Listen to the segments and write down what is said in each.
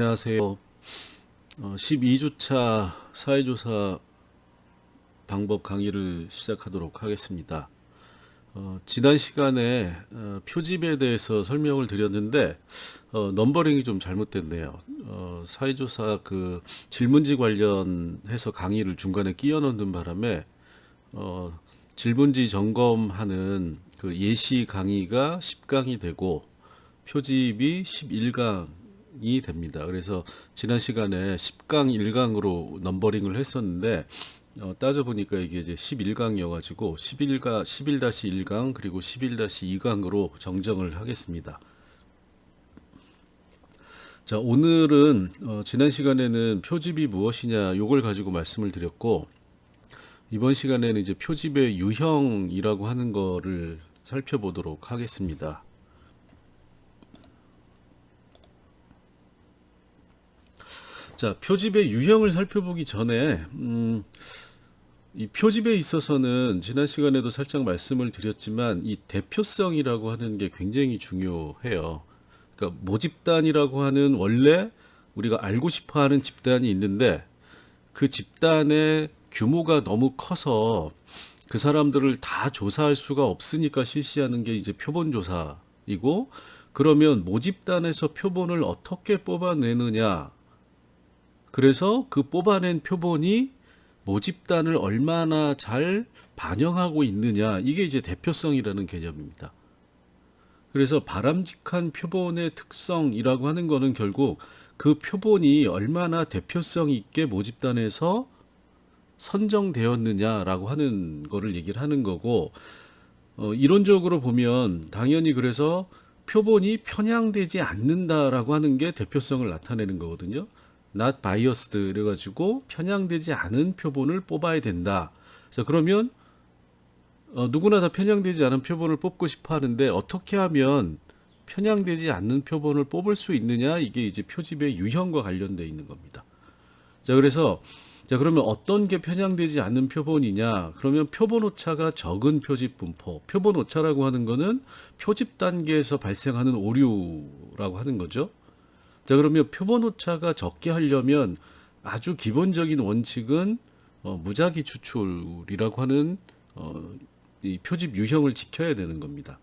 안녕하세요. 12주차 사회조사 방법 강의를 시작하도록 하겠습니다. 지난 시간에 표집에 대해서 설명을 드렸는데 넘버링이 좀 잘못됐네요. 사회조사 그 질문지 관련해서 강의를 중간에 끼워 넣는 바람에 질문지 점검하는 그 예시 강의가 10강이 되고 표집이 11강이 됩니다. 그래서 지난 시간에 10강 1강으로 넘버링을 했었는데 따져보니까 이게 이제 11강이어가지고 11-1강 그리고 11-2강으로 정정을 하겠습니다. 자, 오늘은 지난 시간에는 표집이 무엇이냐 요걸 가지고 말씀을 드렸고, 이번 시간에는 이제 표집의 유형이라고 하는 거를 살펴보도록 하겠습니다. 자, 표집의 유형을 살펴보기 전에 이 표집에 있어서는 지난 시간에도 살짝 말씀을 드렸지만 이 대표성이라고 하는 게 굉장히 중요해요. 그러니까 모집단이라고 하는 원래 우리가 알고 싶어 하는 집단이 있는데 그 집단의 규모가 너무 커서 그 사람들을 다 조사할 수가 없으니까 실시하는 게 이제 표본 조사이고, 그러면 모집단에서 표본을 어떻게 뽑아내느냐, 그래서 그 뽑아낸 표본이 모집단을 얼마나 잘 반영하고 있느냐, 이게 이제 대표성이라는 개념입니다. 그래서 바람직한 표본의 특성이라고 하는 거는 결국 그 표본이 얼마나 대표성 있게 모집단에서 선정되었느냐라고 하는 거를 얘기를 하는 거고, 이론적으로 보면 당연히 그래서 표본이 편향되지 않는다라고 하는 게 대표성을 나타내는 거거든요. not biased 그래가지고 편향되지 않은 표본을 뽑아야 된다. 자, 그러면 누구나 다 편향되지 않은 표본을 뽑고 싶어 하는데 어떻게 하면 편향되지 않는 표본을 뽑을 수 있느냐, 이게 이제 표집의 유형과 관련되어 있는 겁니다. 자, 그래서 자, 그러면 어떤 게 편향되지 않는 표본이냐? 그러면 표본 오차가 적은 표집 분포. 표본 오차라고 하는 거는 표집 단계에서 발생하는 오류라고 하는 거죠. 자, 그러면 표본 오차가 적게 하려면 아주 기본적인 원칙은 무작위 추출이라고 하는 이 표집 유형을 지켜야 되는 겁니다.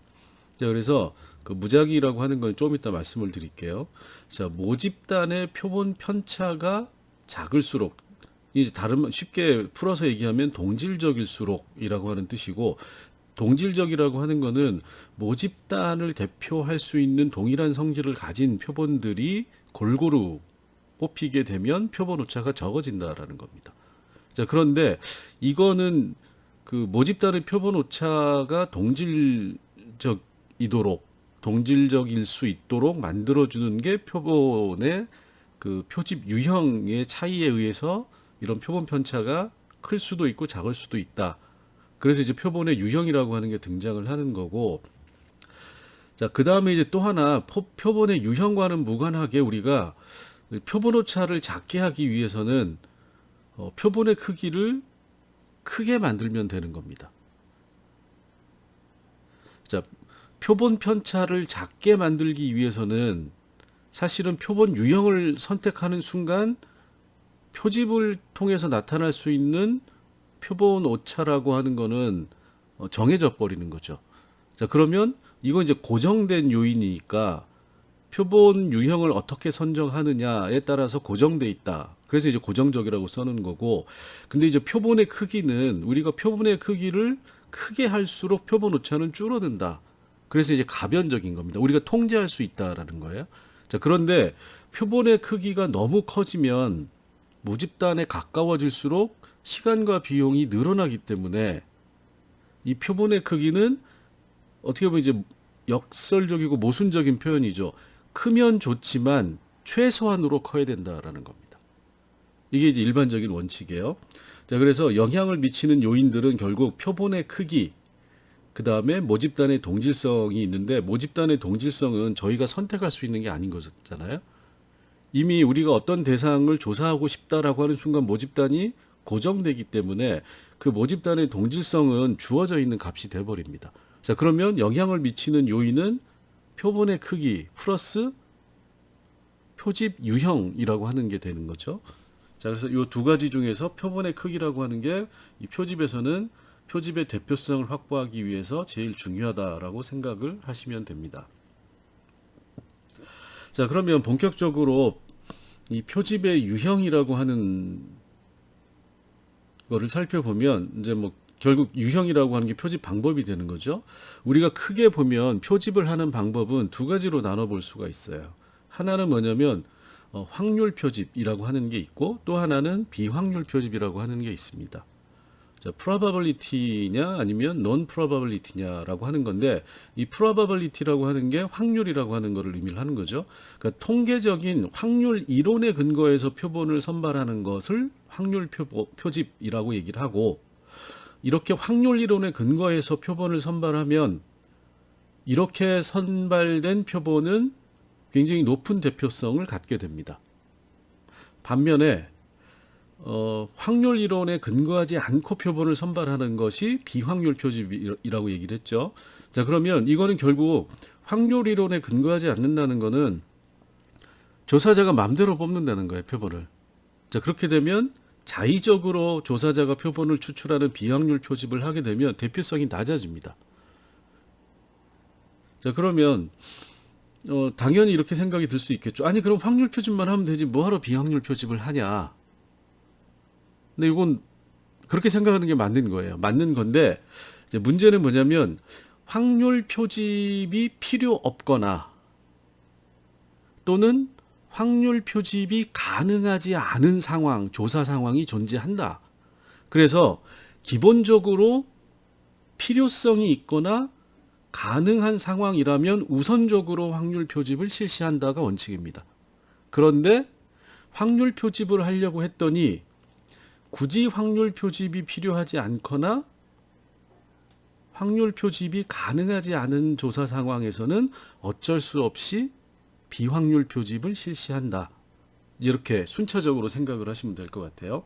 자, 그래서 그 무작위라고 하는 건 좀 이따 말씀을 드릴게요. 자, 모집단의 표본 편차가 작을수록, 이제 다른 쉽게 풀어서 얘기하면 동질적일수록이라고 하는 뜻이고, 동질적이라고 하는 거는 모집단을 대표할 수 있는 동일한 성질을 가진 표본들이 골고루 뽑히게 되면 표본 오차가 적어진다라는 겁니다. 자, 그런데 이거는 그 모집단의 표본 오차가 동질적일 수 있도록 만들어주는 게 표본의 그 표집 유형의 차이에 의해서 이런 표본 편차가 클 수도 있고 작을 수도 있다. 그래서 이제 표본의 유형이라고 하는 게 등장을 하는 거고, 자, 그 다음에 이제 또 하나 표본의 유형과는 무관하게 우리가 표본 오차를 작게 하기 위해서는 표본의 크기를 크게 만들면 되는 겁니다. 자, 표본 편차를 작게 만들기 위해서는 사실은 표본 유형을 선택하는 순간 표집을 통해서 나타날 수 있는 표본 오차라고 하는 거는 정해져 버리는 거죠. 자, 그러면 이건 이제 고정된 요인이니까 표본 유형을 어떻게 선정하느냐에 따라서 고정돼 있다. 그래서 이제 고정적이라고 써는 거고, 근데 이제 표본의 크기는 우리가 표본의 크기를 크게 할수록 표본 오차는 줄어든다. 그래서 이제 가변적인 겁니다. 우리가 통제할 수 있다라는 거예요. 자, 그런데 표본의 크기가 너무 커지면 모집단에 가까워질수록 시간과 비용이 늘어나기 때문에 이 표본의 크기는 어떻게 보면 이제 역설적이고 모순적인 표현이죠. 크면 좋지만 최소한으로 커야 된다라는 겁니다. 이게 이제 일반적인 원칙이에요. 자, 그래서 영향을 미치는 요인들은 결국 표본의 크기, 그 다음에 모집단의 동질성이 있는데, 모집단의 동질성은 저희가 선택할 수 있는 게 아닌 거잖아요. 이미 우리가 어떤 대상을 조사하고 싶다라고 하는 순간 모집단이 고정되기 때문에 그 모집단의 동질성은 주어져 있는 값이 돼버립니다. 자, 그러면 영향을 미치는 요인은 표본의 크기 플러스 표집 유형이라고 하는 게 되는 거죠. 자, 그래서 이 두 가지 중에서 표본의 크기라고 하는 게 이 표집에서는 표집의 대표성을 확보하기 위해서 제일 중요하다라고 생각을 하시면 됩니다. 자, 그러면 본격적으로 이 표집의 유형이라고 하는 거를 살펴보면 이제 뭐 결국 유형이라고 하는 게 표집 방법이 되는 거죠. 우리가 크게 보면 표집을 하는 방법은 두 가지로 나눠볼 수가 있어요. 하나는 뭐냐면 확률 표집이라고 하는 게 있고, 또 하나는 비확률 표집이라고 하는 게 있습니다. 자, probability냐 아니면 non-probability냐라고 하는 건데, 이 probability라고 하는 게 확률이라고 하는 거를 의미를 하는 거죠. 그러니까 통계적인 확률 이론에 근거해서 표본을 선발하는 것을 확률 표집이라고 얘기를 하고, 이렇게 확률 이론에 근거해서 표본을 선발하면 이렇게 선발된 표본은 굉장히 높은 대표성을 갖게 됩니다. 반면에 확률 이론에 근거하지 않고 표본을 선발하는 것이 비확률 표집이라고 얘기를 했죠. 자, 그러면 이거는 결국 확률 이론에 근거하지 않는다는 거는 조사자가 마음대로 뽑는다는 거예요, 표본을. 자, 그렇게 되면 자의적으로 조사자가 표본을 추출하는 비확률 표집을 하게 되면 대표성이 낮아집니다. 자, 그러면 당연히 이렇게 생각이 들 수 있겠죠. 아니, 그럼 확률 표집만 하면 되지 뭐하러 비확률 표집을 하냐. 근데 이건 그렇게 생각하는 게 맞는 거예요. 맞는 건데, 이제 문제는 뭐냐면 확률 표집이 필요 없거나 또는 확률 표집이 가능하지 않은 상황, 조사 상황이 존재한다. 그래서 기본적으로 필요성이 있거나 가능한 상황이라면 우선적으로 확률 표집을 실시한다가 원칙입니다. 그런데 확률 표집을 하려고 했더니 굳이 확률 표집이 필요하지 않거나 확률 표집이 가능하지 않은 조사 상황에서는 어쩔 수 없이 비확률 표집을 실시한다. 이렇게 순차적으로 생각을 하시면 될 것 같아요.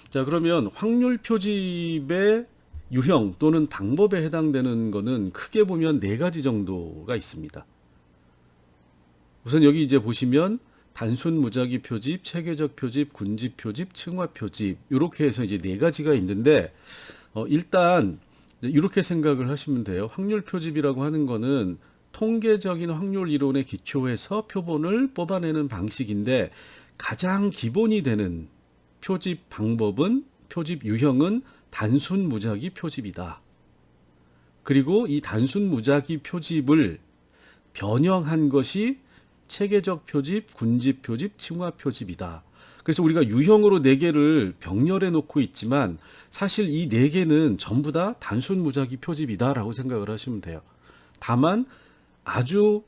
자, 그러면 확률 표집의 유형 또는 방법에 해당되는 거는 크게 보면 네 가지 정도가 있습니다. 우선 여기 이제 보시면 단순 무작위 표집, 체계적 표집, 군집 표집, 층화 표집, 이렇게 해서 이제 네 가지가 있는데, 일단 이렇게 생각을 하시면 돼요. 확률 표집이라고 하는 거는 통계적인 확률 이론에 기초해서 표본을 뽑아내는 방식인데, 가장 기본이 되는 표집 방법은, 표집 유형은 단순 무작위 표집이다. 그리고 이 단순 무작위 표집을 변형한 것이 체계적 표집, 군집 표집, 층화 표집이다. 그래서 우리가 유형으로 4개를 병렬해 놓고 있지만 사실 이 4개는 전부 다 단순 무작위 표집이다라고 생각을 하시면 돼요. 다만 아주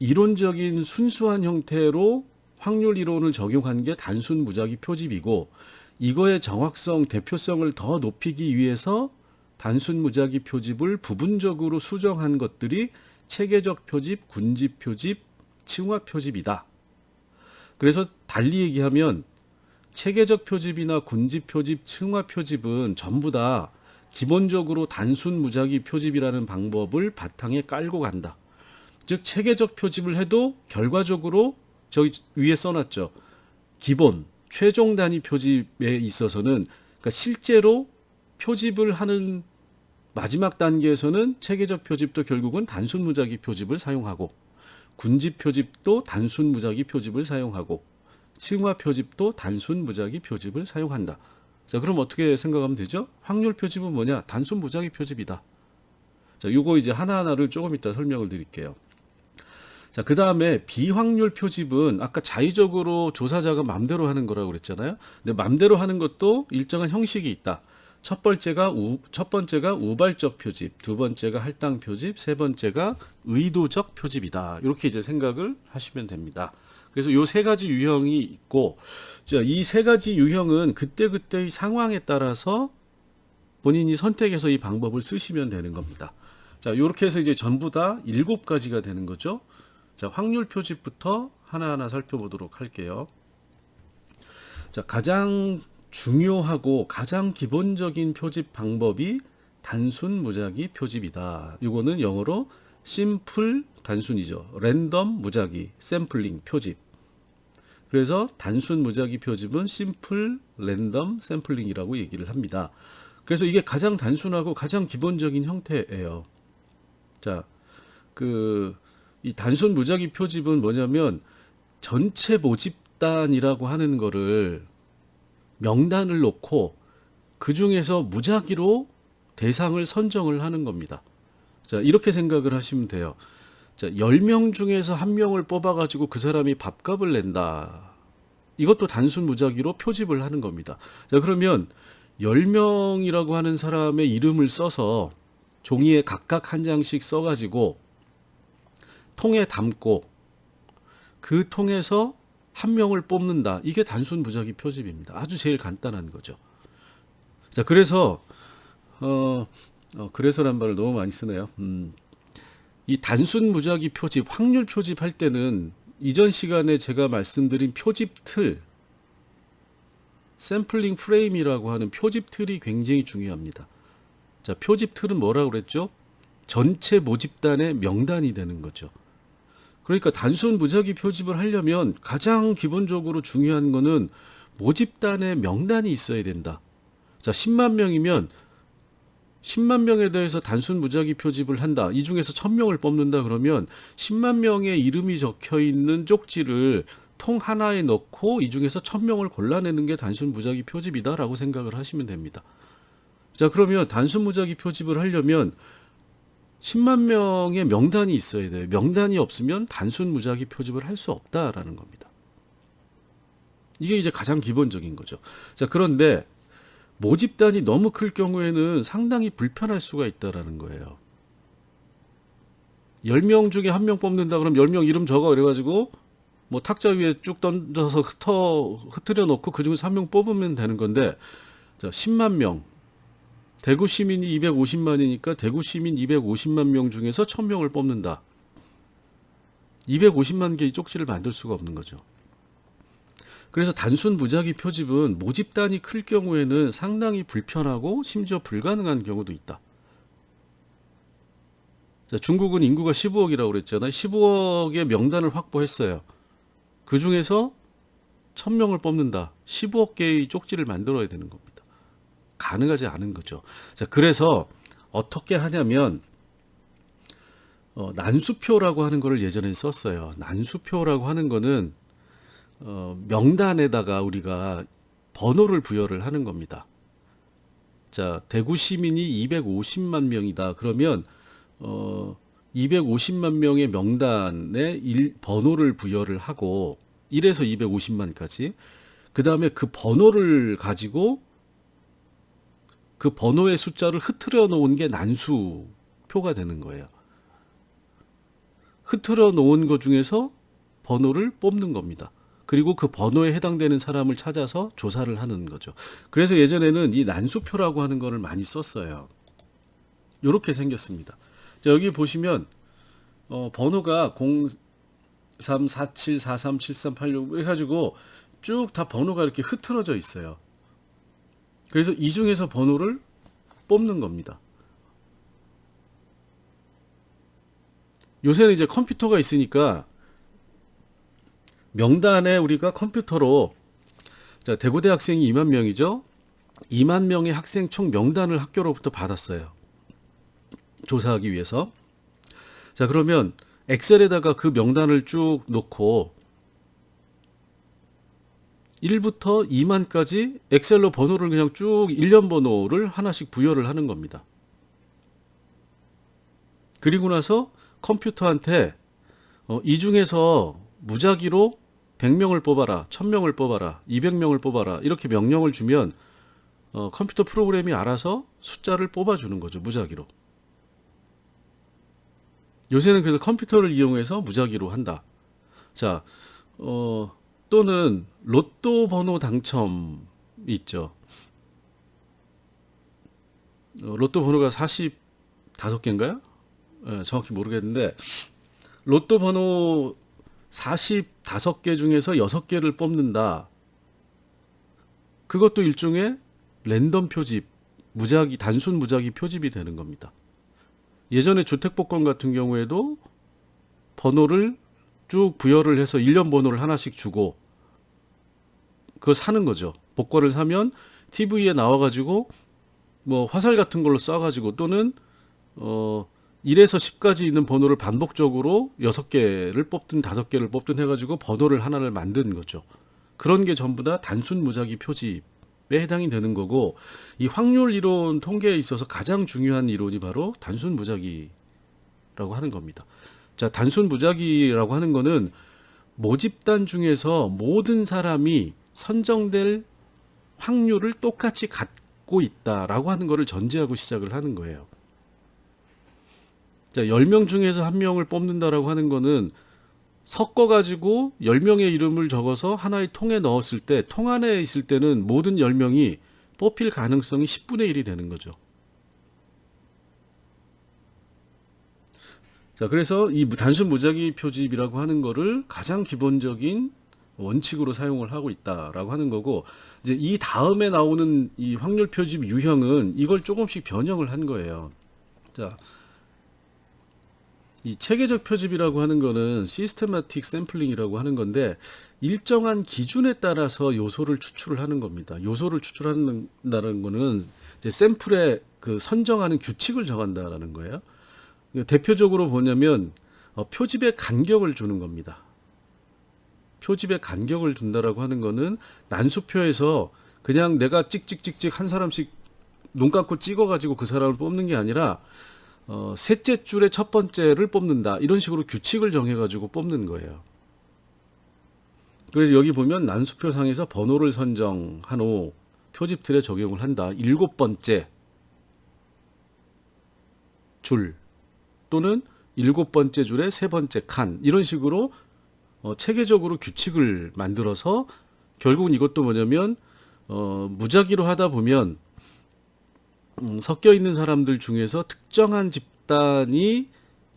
이론적인 순수한 형태로 확률 이론을 적용한 게 단순 무작위 표집이고, 이거의 정확성, 대표성을 더 높이기 위해서 단순 무작위 표집을 부분적으로 수정한 것들이 체계적 표집, 군집 표집, 층화 표집이다. 그래서 달리 얘기하면 체계적 표집이나 군집 표집, 층화 표집은 전부 다 기본적으로 단순 무작위 표집이라는 방법을 바탕에 깔고 간다. 즉 체계적 표집을 해도 결과적으로 저기 위에 써놨죠. 기본, 최종 단위 표집에 있어서는, 그러니까 실제로 표집을 하는 마지막 단계에서는 체계적 표집도 결국은 단순 무작위 표집을 사용하고, 군집 표집도 단순 무작위 표집을 사용하고, 층화 표집도 단순 무작위 표집을 사용한다. 자, 그럼 어떻게 생각하면 되죠? 확률 표집은 뭐냐? 단순 무작위 표집이다. 자, 요거 이제 하나하나를 조금 이따 설명을 드릴게요. 자, 그 다음에 비확률 표집은 아까 자의적으로 조사자가 맘대로 하는 거라고 그랬잖아요. 근데 맘대로 하는 것도 일정한 형식이 있다. 첫 번째가 우발적 표집, 두 번째가 할당 표집, 세 번째가 의도적 표집이다. 이렇게 이제 생각을 하시면 됩니다. 그래서 요 세 가지 유형이 있고, 자, 이 세 가지 유형은 그때그때의 상황에 따라서 본인이 선택해서 이 방법을 쓰시면 되는 겁니다. 자, 이렇게 해서 이제 전부 다 7가지가 되는 거죠. 자, 확률 표집부터 하나하나 살펴보도록 할게요. 자, 가장 중요하고 가장 기본적인 표집 방법이 단순 무작위 표집이다. 이거는 영어로 simple 단순이죠. 랜덤 무작위, 샘플링, 표집. 그래서 단순 무작위 표집은 심플 랜덤 샘플링이라고 얘기를 합니다. 그래서 이게 가장 단순하고 가장 기본적인 형태예요. 자, 이 단순 무작위 표집은 뭐냐면 전체 모집단이라고 하는 거를 명단을 놓고 그 중에서 무작위로 대상을 선정을 하는 겁니다. 자, 이렇게 생각을 하시면 돼요. 자, 10명 중에서 1명을 뽑아가지고 그 사람이 밥값을 낸다. 이것도 단순 무작위로 표집을 하는 겁니다. 자, 그러면 10명이라고 하는 사람의 이름을 써서 종이에 각각 한 장씩 써가지고 통에 담고 그 통에서 1명을 뽑는다. 이게 단순 무작위 표집입니다. 아주 제일 간단한 거죠. 자, 그래서 그래서란 말을 너무 많이 쓰네요. 이 단순 무작위 표집, 확률 표집할 때는 이전 시간에 제가 말씀드린 표집 틀, 샘플링 프레임이라고 하는 표집 틀이 굉장히 중요합니다. 자, 표집 틀은 뭐라고 그랬죠? 전체 모집단의 명단이 되는 거죠. 그러니까 단순 무작위 표집을 하려면 가장 기본적으로 중요한 거는 모집단의 명단이 있어야 된다. 자, 10만 명이면 10만 명에 대해서 단순 무작위 표집을 한다. 이 중에서 1000명을 뽑는다 그러면 10만 명의 이름이 적혀 있는 쪽지를 통 하나에 넣고 이 중에서 1000명을 골라내는 게 단순 무작위 표집이다라고 생각을 하시면 됩니다. 자, 그러면 단순 무작위 표집을 하려면 10만 명의 명단이 있어야 돼요. 명단이 없으면 단순 무작위 표집을 할 수 없다라는 겁니다. 이게 이제 가장 기본적인 거죠. 자, 그런데 모집단이 너무 클 경우에는 상당히 불편할 수가 있다라는 거예요. 10명 중에 1명 뽑는다 그러면 10명 이름 적어 그래가지고 뭐 탁자 위에 쭉 던져서 흩트려 놓고 그 중에서 1명 뽑으면 되는 건데, 자, 10만 명, 대구 시민이 250만이니까 대구 시민 250만 명 중에서 1000명을 뽑는다. 250만 개의 쪽지를 만들 수가 없는 거죠. 그래서 단순 무작위 표집은 모집단이 클 경우에는 상당히 불편하고 심지어 불가능한 경우도 있다. 자, 중국은 인구가 15억이라고 그랬잖아요. 15억의 명단을 확보했어요. 그 중에서 1000명을 뽑는다. 15억 개의 쪽지를 만들어야 되는 겁니다. 가능하지 않은 거죠. 자, 그래서 어떻게 하냐면 난수표라고 하는 거를 예전에 썼어요. 난수표라고 하는 거는 명단에다가 우리가 번호를 부여를 하는 겁니다. 자, 대구 시민이 250만 명이다. 그러면 250만 명의 명단에 번호를 부여를 하고 1에서 250만까지, 그 다음에 그 번호를 가지고 그 번호의 숫자를 흐트려 놓은 게 난수표가 되는 거예요. 흐트려 놓은 것 중에서 번호를 뽑는 겁니다. 그리고 그 번호에 해당되는 사람을 찾아서 조사를 하는 거죠. 그래서 예전에는 이 난수표라고 하는 거를 많이 썼어요. 이렇게 생겼습니다. 자, 여기 보시면 번호가 0347437386 해가지고 쭉 다 번호가 이렇게 흐트러져 있어요. 그래서 이 중에서 번호를 뽑는 겁니다. 요새는 이제 컴퓨터가 있으니까 명단에 우리가 컴퓨터로, 자, 대구대 학생이 2만 명이죠. 2만 명의 학생 총 명단을 학교로부터 받았어요. 조사하기 위해서. 자, 그러면 엑셀에다가 그 명단을 쭉 놓고 1부터 2만까지 엑셀로 번호를 그냥 쭉 일련 번호를 하나씩 부여를 하는 겁니다. 그리고 나서 컴퓨터한테 이 중에서 무작위로 100명을 뽑아라, 1000명을 뽑아라, 200명을 뽑아라, 이렇게 명령을 주면 컴퓨터 프로그램이 알아서 숫자를 뽑아주는 거죠. 무작위로. 요새는 그래서 컴퓨터를 이용해서 무작위로 한다. 자, 또는 로또 번호 당첨이 있죠. 로또 번호가 45개인가요? 정확히 모르겠는데 로또 번호 45개 중에서 6개를 뽑는다. 그것도 일종의 랜덤 표집, 단순 무작위 표집이 되는 겁니다. 예전에 주택복권 같은 경우에도 번호를 쭉 부여를 해서 일련 번호를 하나씩 주고 그거 사는 거죠. 복권을 사면 TV에 나와가지고 뭐 화살 같은 걸로 쏴가지고 또는 1에서 10까지 있는 번호를 반복적으로 6개를 뽑든 5개를 뽑든 해가지고 번호를 하나를 만든 거죠. 그런 게 전부 다 단순 무작위 표집에 해당이 되는 거고, 이 확률 이론 통계에 있어서 가장 중요한 이론이 바로 단순 무작위라고 하는 겁니다. 자, 단순 무작위라고 하는 거는 모집단 중에서 모든 사람이 선정될 확률을 똑같이 갖고 있다라고 하는 것을 전제하고 시작을 하는 거예요. 자, 10명 중에서 1명을 뽑는다라고 하는 거는 섞어가지고 10명의 이름을 적어서 하나의 통에 넣었을 때, 통 안에 있을 때는 모든 10명이 뽑힐 가능성이 10분의 1이 되는 거죠. 자, 그래서 이 단순 무작위 표집이라고 하는 거를 가장 기본적인 원칙으로 사용을 하고 있다라고 하는 거고, 이제 이 다음에 나오는 이 확률 표집 유형은 이걸 조금씩 변형을 한 거예요. 자, 이 체계적 표집이라고 하는 거는 시스테마틱 샘플링이라고 하는 건데, 일정한 기준에 따라서 요소를 추출을 하는 겁니다. 요소를 추출한다는 거는 이제 샘플에 그 선정하는 규칙을 정한다라는 거예요. 대표적으로 뭐냐면 표집에 간격을 주는 겁니다. 표집에 간격을 둔다라고 하는 거는 난수표에서 그냥 내가 찍찍찍찍 한 사람씩 눈 감고 찍어가지고 그 사람을 뽑는 게 아니라 셋째 줄의 첫 번째를 뽑는다, 이런 식으로 규칙을 정해가지고 뽑는 거예요. 그래서 여기 보면 난수표상에서 번호를 선정한 후 표집틀에 적용을 한다. 7번째 줄 또는 7번째 줄의 3번째 칸, 이런 식으로 체계적으로 규칙을 만들어서, 결국은 이것도 뭐냐면 무작위로 하다 보면 섞여 있는 사람들 중에서 특정한 집단이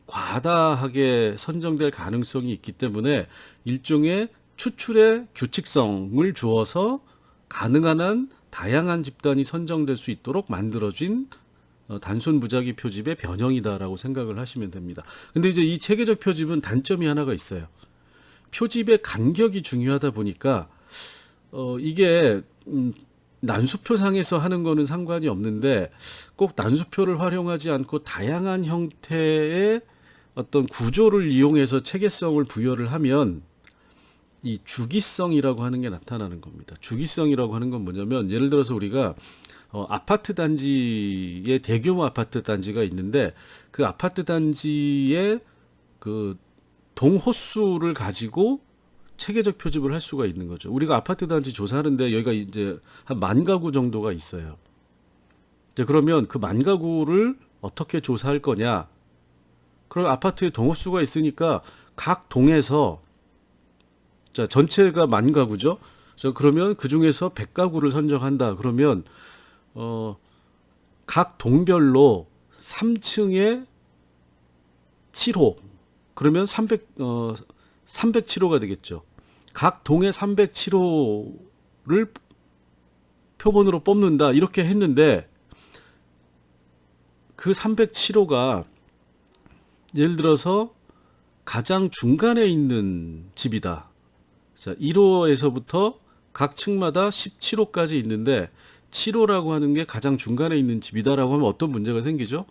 과다하게 선정될 가능성이 있기 때문에 일종의 추출의 규칙성을 주어서 가능한 한 다양한 집단이 선정될 수 있도록 만들어진 단순 무작위 표집의 변형이다라고 생각을 하시면 됩니다. 근데 이제 이 체계적 표집은 단점이 하나가 있어요. 표집의 간격이 중요하다 보니까 이게 난수표상에서 하는 거는 상관이 없는데, 꼭 난수표를 활용하지 않고 다양한 형태의 어떤 구조를 이용해서 체계성을 부여를 하면 이 주기성이라고 하는 게 나타나는 겁니다. 주기성이라고 하는 건 뭐냐면, 예를 들어서 우리가 아파트 단지에 대규모 아파트 단지가 있는데, 그 아파트 단지의 그 동호수를 가지고 체계적 표집을 할 수가 있는 거죠. 우리가 아파트 단지 조사하는데 여기가 이제 한 10,000가구 정도가 있어요. 이제 그러면 그 10,000가구를 어떻게 조사할 거냐? 그럼 아파트에 동호수가 있으니까 각 동에서, 자, 전체가 10,000가구죠. 그러면 그 중에서 100가구를 선정한다. 그러면 각 동별로 3층에 7호, 그러면 307호가 되겠죠. 각 동에 307호를 표본으로 뽑는다, 이렇게 했는데, 그 307호가 예를 들어서 가장 중간에 있는 집이다. 자, 1호에서부터 각 층마다 17호까지 있는데 7호라고 하는 게 가장 중간에 있는 집이다라고 하면 어떤 문제가 생기죠?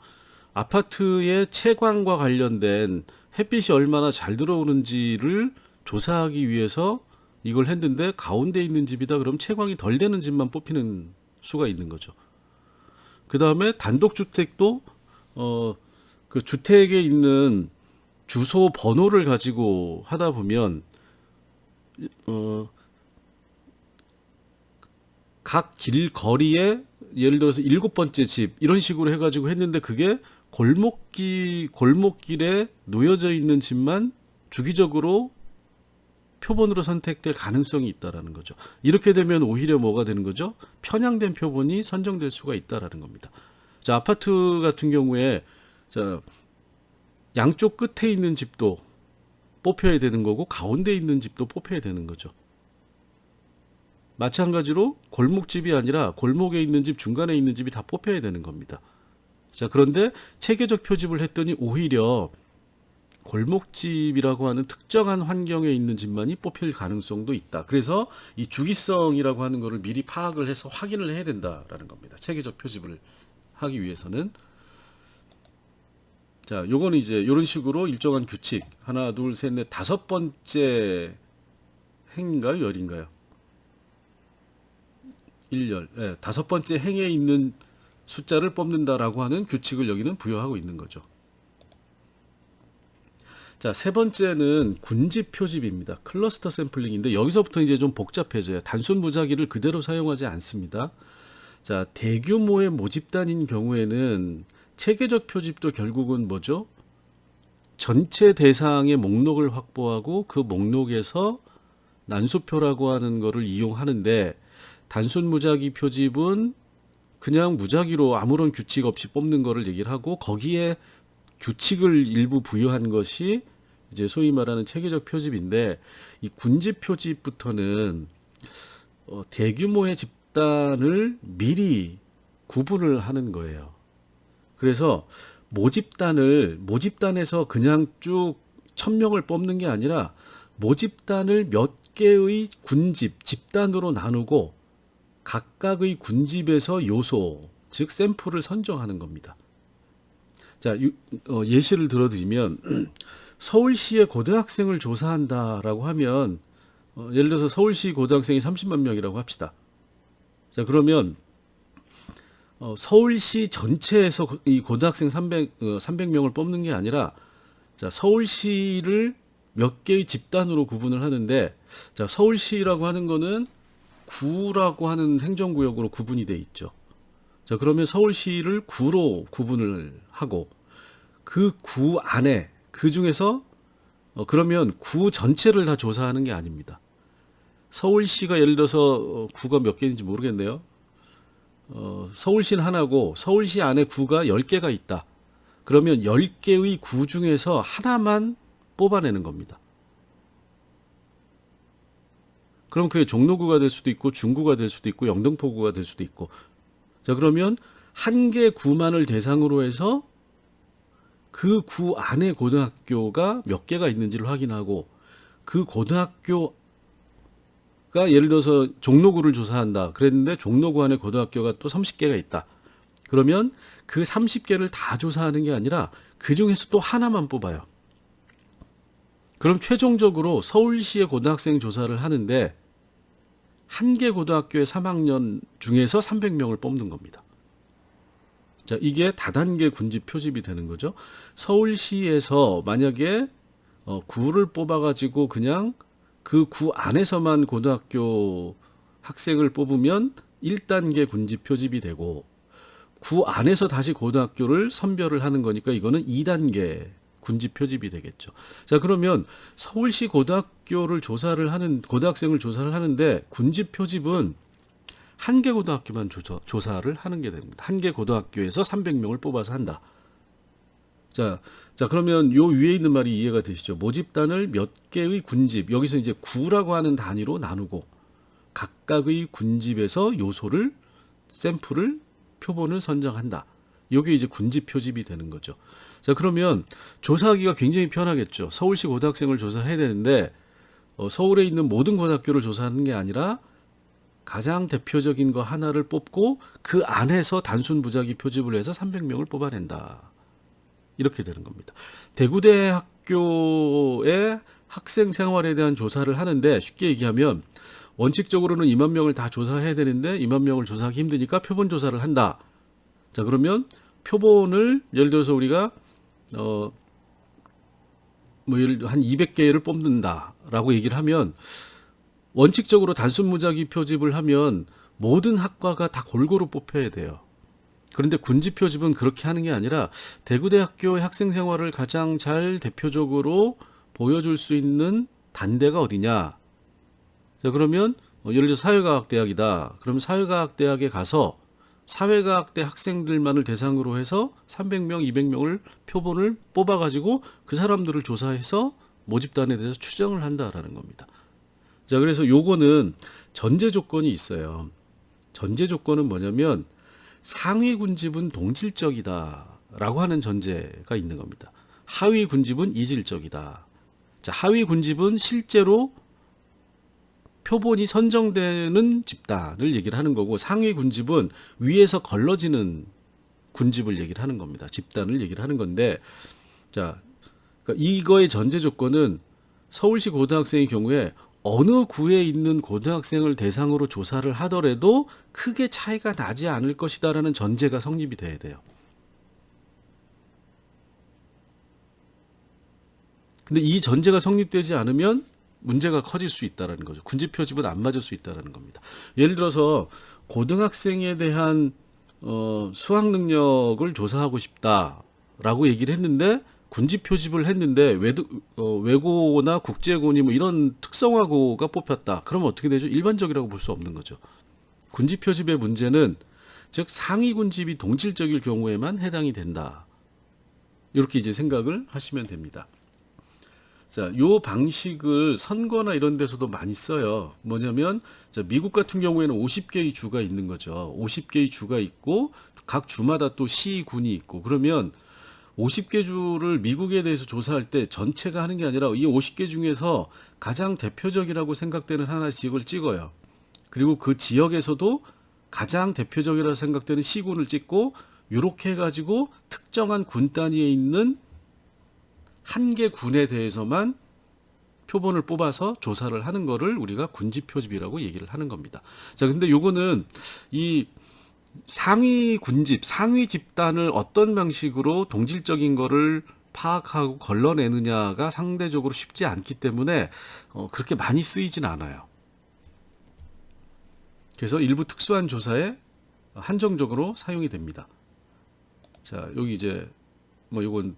아파트의 채광과 관련된 햇빛이 얼마나 잘 들어오는지를 조사하기 위해서 이걸 했는데, 가운데 있는 집이다 그럼 채광이 덜 되는 집만 뽑히는 수가 있는 거죠. 그 다음에 단독주택도 그 주택에 있는 주소 번호를 가지고 하다 보면 각 길거리에 예를 들어서 7번째 집, 이런 식으로 해가지고 했는데, 그게 골목길에 놓여져 있는 집만 주기적으로 표본으로 선택될 가능성이 있다라는 거죠. 이렇게 되면 오히려 뭐가 되는 거죠? 편향된 표본이 선정될 수가 있다라는 겁니다. 자, 아파트 같은 경우에 자, 양쪽 끝에 있는 집도 뽑혀야 되는 거고, 가운데 있는 집도 뽑혀야 되는 거죠. 마찬가지로 골목집이 아니라 골목에 있는 집, 중간에 있는 집이 다 뽑혀야 되는 겁니다. 자, 그런데 체계적 표집을 했더니 오히려 골목집이라고 하는 특정한 환경에 있는 집만이 뽑힐 가능성도 있다. 그래서 이 주기성이라고 하는 것을 미리 파악을 해서 확인을 해야 된다라는 겁니다. 체계적 표집을 하기 위해서는. 자, 요거는 이제 이런 식으로 일정한 규칙, 하나, 둘, 셋, 넷, 다섯 번째 행인가요? 열인가요? 일열. 예, 다섯 번째 행에 있는 숫자를 뽑는다라고 하는 규칙을 여기는 부여하고 있는 거죠. 자, 세 번째는 군집 표집입니다. 클러스터 샘플링인데 여기서부터 이제 좀 복잡해져요. 단순 무작위를 그대로 사용하지 않습니다. 자, 대규모의 모집단인 경우에는 체계적 표집도 결국은 뭐죠? 전체 대상의 목록을 확보하고 그 목록에서 난수표라고 하는 거를 이용하는데, 단순 무작위 표집은 그냥 무작위로 아무런 규칙 없이 뽑는 거를 얘기를 하고, 거기에 규칙을 일부 부여한 것이 이제 소위 말하는 체계적 표집인데, 이 군집 표집부터는 대규모의 집단을 미리 구분을 하는 거예요. 그래서 모집단에서 그냥 쭉 1000명을 뽑는 게 아니라 모집단을 몇 개의 군집, 집단으로 나누고 각각의 군집에서 요소, 즉 샘플을 선정하는 겁니다. 자, 예시를 들어드리면 서울시의 고등학생을 조사한다라고 하면 예를 들어서 서울시 고등학생이 30만 명이라고 합시다. 자, 그러면 서울시 전체에서 이 고등학생 300명을 뽑는 게 아니라, 자, 서울시를 몇 개의 집단으로 구분을 하는데, 자, 서울시라고 하는 거는 구라고 하는 행정구역으로 구분이 돼 있죠. 자, 그러면 서울시를 구로 구분을 하고, 그 구 안에, 그 중에서 그러면 구 전체를 다 조사하는 게 아닙니다. 서울시가 예를 들어서 구가 몇 개인지 모르겠네요. 서울시는 하나고 서울시 안에 구가 10개가 있다. 그러면 10개의 구 중에서 하나만 뽑아내는 겁니다. 그럼 그게 종로구가 될 수도 있고 중구가 될 수도 있고 영등포구가 될 수도 있고. 자, 그러면 한 개 구만을 대상으로 해서 그 구 안에 고등학교가 몇 개가 있는지를 확인하고, 그 고등학교가 예를 들어서 종로구를 조사한다 그랬는데 종로구 안에 고등학교가 또 30개가 있다. 그러면 그 30개를 다 조사하는 게 아니라 그 중에서 또 하나만 뽑아요. 그럼 최종적으로 서울시의 고등학생 조사를 하는데 한 개 고등학교의 3학년 중에서 300명을 뽑는 겁니다. 자, 이게 다단계 군집 표집이 되는 거죠. 서울시에서 만약에 구를 뽑아가지고 그냥 그 구 안에서만 고등학교 학생을 뽑으면 1단계 군집 표집이 되고, 구 안에서 다시 고등학교를 선별을 하는 거니까 이거는 2단계 군집 표집이 되겠죠. 자, 그러면 서울시 고등학교를 고등학생을 조사를 하는데 군집 표집은 한 개 고등학교만 조사를 하는 게 됩니다. 한 개 고등학교에서 300명을 뽑아서 한다. 자, 그러면 요 위에 있는 말이 이해가 되시죠? 모집단을 몇 개의 군집, 여기서 이제 구라고 하는 단위로 나누고 각각의 군집에서 요소를, 샘플을, 표본을 선정한다. 요게 이제 군집 표집이 되는 거죠. 자, 그러면 조사하기가 굉장히 편하겠죠. 서울시 고등학생을 조사해야 되는데 서울에 있는 모든 고등학교를 조사하는 게 아니라 가장 대표적인 거 하나를 뽑고 그 안에서 단순 무작위 표집을 해서 300명을 뽑아낸다. 이렇게 되는 겁니다. 대구대학교의 학생 생활에 대한 조사를 하는데, 쉽게 얘기하면 원칙적으로는 2만 명을 다 조사해야 되는데 2만 명을 조사하기 힘드니까 표본 조사를 한다. 자, 그러면 표본을 예를 들어서 우리가 한 200개를 뽑는다라고 얘기를 하면, 원칙적으로 단순 무작위 표집을 하면 모든 학과가 다 골고루 뽑혀야 돼요. 그런데 군집 표집은 그렇게 하는 게 아니라 대구대학교의 학생 생활을 가장 잘 대표적으로 보여줄 수 있는 단대가 어디냐. 자, 그러면 예를 들어 사회과학대학이다. 그러면 사회과학대학에 가서 사회과학대 학생들만을 대상으로 해서 300명, 200명을 표본을 뽑아가지고 그 사람들을 조사해서 모집단에 대해서 추정을 한다라는 겁니다. 자, 그래서 요거는 전제 조건이 있어요. 전제 조건은 뭐냐면 상위 군집은 동질적이다라고 하는 전제가 있는 겁니다. 하위 군집은 이질적이다. 자, 하위 군집은 실제로 표본이 선정되는 집단을 얘기를 하는 거고, 상위 군집은 위에서 걸러지는 군집을 얘기를 하는 겁니다. 집단을 얘기를 하는 건데, 자, 그러니까 이거의 전제 조건은 서울시 고등학생의 경우에 어느 구에 있는 고등학생을 대상으로 조사를 하더라도 크게 차이가 나지 않을 것이다라는 전제가 성립이 돼야 돼요. 근데 이 전제가 성립되지 않으면 문제가 커질 수 있다는 거죠. 군집 표집은 안 맞을 수 있다는 겁니다. 예를 들어서 고등학생에 대한 수학 능력을 조사하고 싶다라고 얘기를 했는데 군집 표집을 했는데 외고나 국제고니 뭐 이런 특성화고가 뽑혔다. 그러면 어떻게 되죠? 일반적이라고 볼 수 없는 거죠. 군집 표집의 문제는 즉 상위 군집이 동질적일 경우에만 해당이 된다. 이렇게 이제 생각을 하시면 됩니다. 자, 요 방식을 선거나 이런 데서도 많이 써요. 뭐냐면, 자, 미국 같은 경우에는 50개의 주가 있는 거죠. 50개의 주가 있고, 각 주마다 또 시, 군이 있고, 그러면 50개 주를 미국에 대해서 조사할 때 전체가 하는 게 아니라 이 50개 중에서 가장 대표적이라고 생각되는 하나 지역을 찍어요. 그리고 그 지역에서도 가장 대표적이라고 생각되는 시군을 찍고, 이렇게 해가지고 특정한 군 단위에 있는 한 개 군에 대해서만 표본을 뽑아서 조사를 하는 거를 우리가 군집 표집이라고 얘기를 하는 겁니다. 자, 근데 요거는 이 상위 군집, 상위 집단을 어떤 방식으로 동질적인 거를 파악하고 걸러내느냐가 상대적으로 쉽지 않기 때문에 그렇게 많이 쓰이진 않아요. 그래서 일부 특수한 조사에 한정적으로 사용이 됩니다. 자, 여기 이제 뭐 요건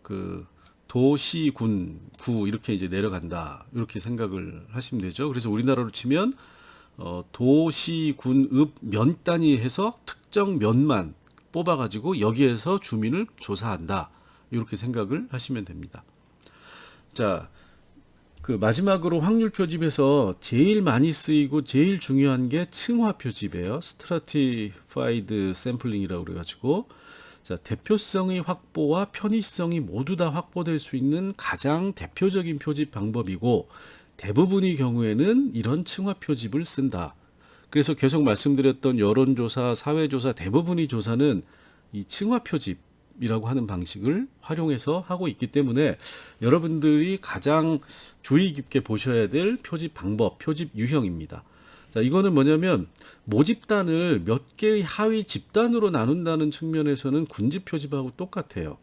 그 도시, 군, 구 이렇게 이제 내려간다. 이렇게 생각을 하시면 되죠. 그래서 우리나라로 치면 도시, 군, 읍, 면 단위 해서 특정 면만 뽑아가지고 여기에서 주민을 조사한다. 이렇게 생각을 하시면 됩니다. 자, 그 마지막으로 확률 표집에서 제일 많이 쓰이고 제일 중요한 게 층화 표집이에요. 스트라티파이드 샘플링이라고 그래가지고, 자, 대표성의 확보와 편의성이 모두 다 확보될 수 있는 가장 대표적인 표집 방법이고, 대부분의 경우에는 이런 층화 표집을 쓴다. 그래서 계속 말씀드렸던 여론조사, 사회조사 대부분의 조사는 이 층화 표집이라고 하는 방식을 활용해서 하고 있기 때문에 여러분들이 가장 주의 깊게 보셔야 될 표집 방법, 표집 유형입니다. 자, 이거는 뭐냐면 모집단을 몇 개의 하위 집단으로 나눈다는 측면에서는 군집 표집하고 똑같아요.